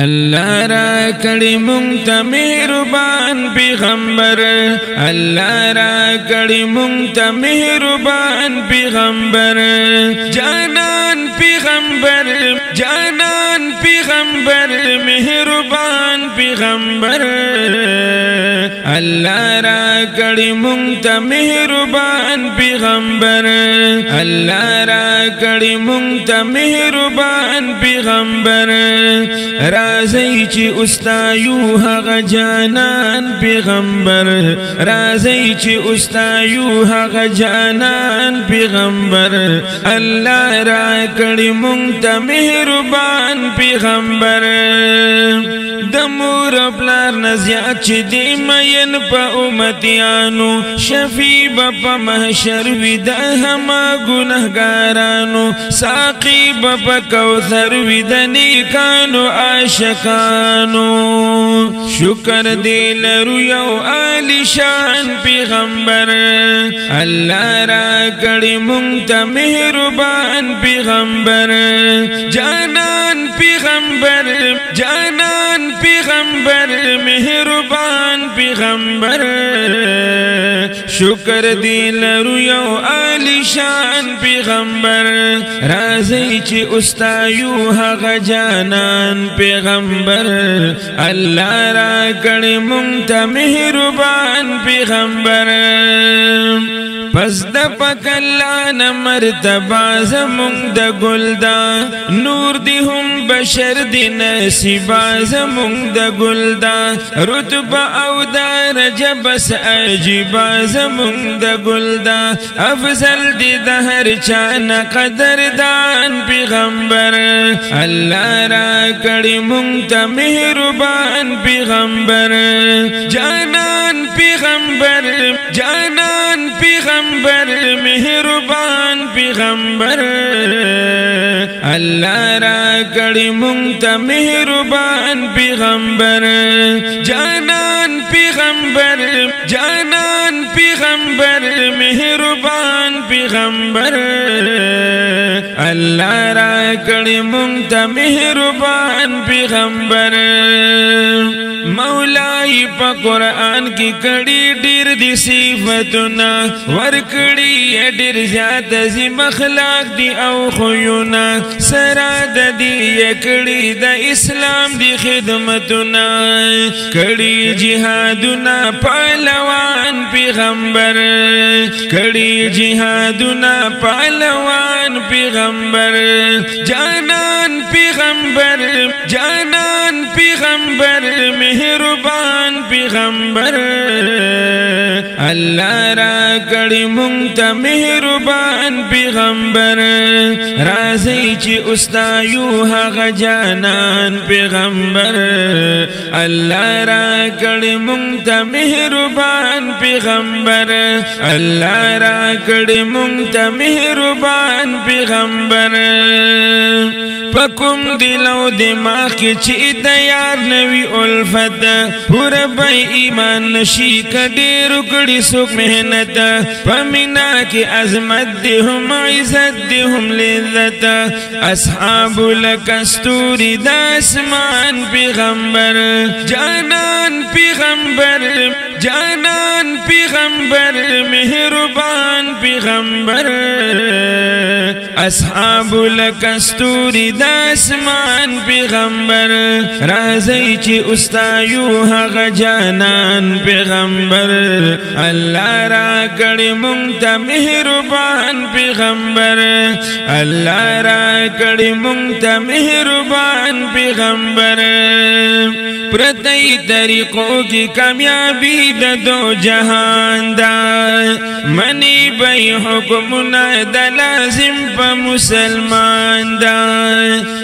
اللہ را کڑی مونگتا مہربان پیغمبر، اللہ را کڑی مونگتا مہربان پیغمبر، جانان پیغمبر، جانان پیغمبر، مہربان پیغمبر، اللہ را کڑی مونگتا مہربان پیغمبر، اللہ را کڑی مونگتا مہربان پیغمبر، رازی چی استایو حق جانان پیغمبر، رازی چی استایو حق جانان پیغمبر، اللہ را کڑی مونگتا مہربان پیغمبر، دمور پلار نزیاد چی دی مین پا امتیانو، شفیع پا محشر وی دا ہما گنہگارانو، ساقی پا کوثر وی دا نیکانو عاشقانو، شکر دی لرو یو آلی شان پیغمبر، اللہ را کڑی مونگتا مہربان پیغمبر، جانان پیغمبر، جانان پیغمبر، مہربان پیغمبر، شکر دی لرو یو آلی شان پیغمبر، رازی چی استایو حق جانان پیغمبر، اللہ را کڑی مونگتا مہربان پیغمبر، پس دا پک اللہ نمرتبہ زمونگ دا گلدا، نور دی ہم بشر دی نصیبہ زمونگ دا گلدا، رتبہ او درجہ بس عجیبہ زمونگ دا گلدا، افضل دی دا ہر چانا قدردان پیغمبر، اللہ را کڑی مونگتا مہربان پیغمبر، جانان پیغمبر، جانان پیغمبر، مہربان پیغمبر، اللہ را کڑی مونگتا مہربان پیغمبر، جانان پیغمبر، جانان پیغمبر، مہربان پیغمبر، اللہ را کڑی مونگتا مہربان پیغمبر، مولائی پا قرآن کی کڑی ڈیر دی صفتنا، ورکڑی ڈیر زیادہ زی مخلاق دی او خیونا، سراد دی یکڑی دا اسلام دی خدمتنا، کڑی جہادنا پالوان پیغمبر، کڑی جہادنا پالوان پیغمبر، جانان پیغمبر، جانان پیغمبر، مہربان پیغمبر، اللہ را کڑی مونگتا مہربان پیغمبر، رازی چی استایو حق جانان پیغمبر، اللہ را کڑی مونگتا مہربان پیغمبر، اللہ را کڑی مونگتا مہربان پیغمبر، پکم دلو دماغ کی چی تیار نوی الفت، پورا بائی ایمان نشی کڑی رکڑی سوک محنت، پمینا کی عظمت دی ہم عزت دی ہم لذت، اصحاب لکستوری دا اسمان پیغمبر، جانان پیغمبر، جانان پیغمبر، مہربان پیغمبر، اصحاب لکستوری دا اسمان پیغمبر، رازی چی استایو حق جانان پیغمبر، اللہ را کڑی مونگتا مہربان پیغمبر، اللہ را کڑی مونگتا مہربان پیغمبر، پرتی طریقوں کی کامیابی دا دو جہان دا، منی بی حکمنا دا لازم پا مسلمان دا،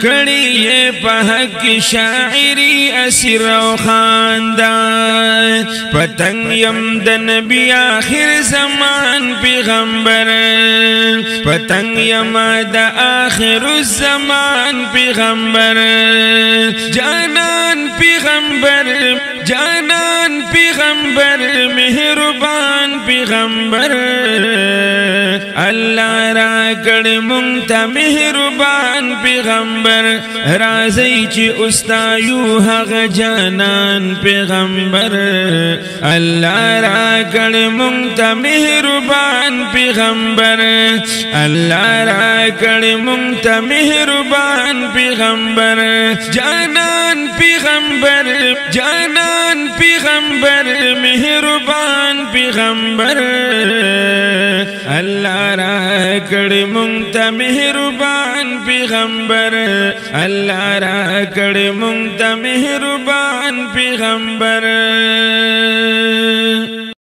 کڑی یہ پا حق شاعری اسر و خان دا، پتنگ یم دا نبی آخر زمان پیغمبر، پتنگ یم دا آخر الزمان پیغمبر، جانان پیغمبر، जानन पैगंबर मेहरबान पैगंबर अल्लाह रा कड़ मुंगता मेहरबान पैगंबर राज़ी ची उस्तायु हग जानन पैगंबर अल्लाह रा कड़ मुंगता मेहरबान पैगंबर अल्लाह रा कड़ मुंगता मेहरबान पैगंबर जानन पैगंबर मेहरबान पैगंबर अल्लाह रा कड़ मुंगता मेहरबान पैगंबर अल्लाह रा कड़ मुंगता मेहरबान पैगंबर।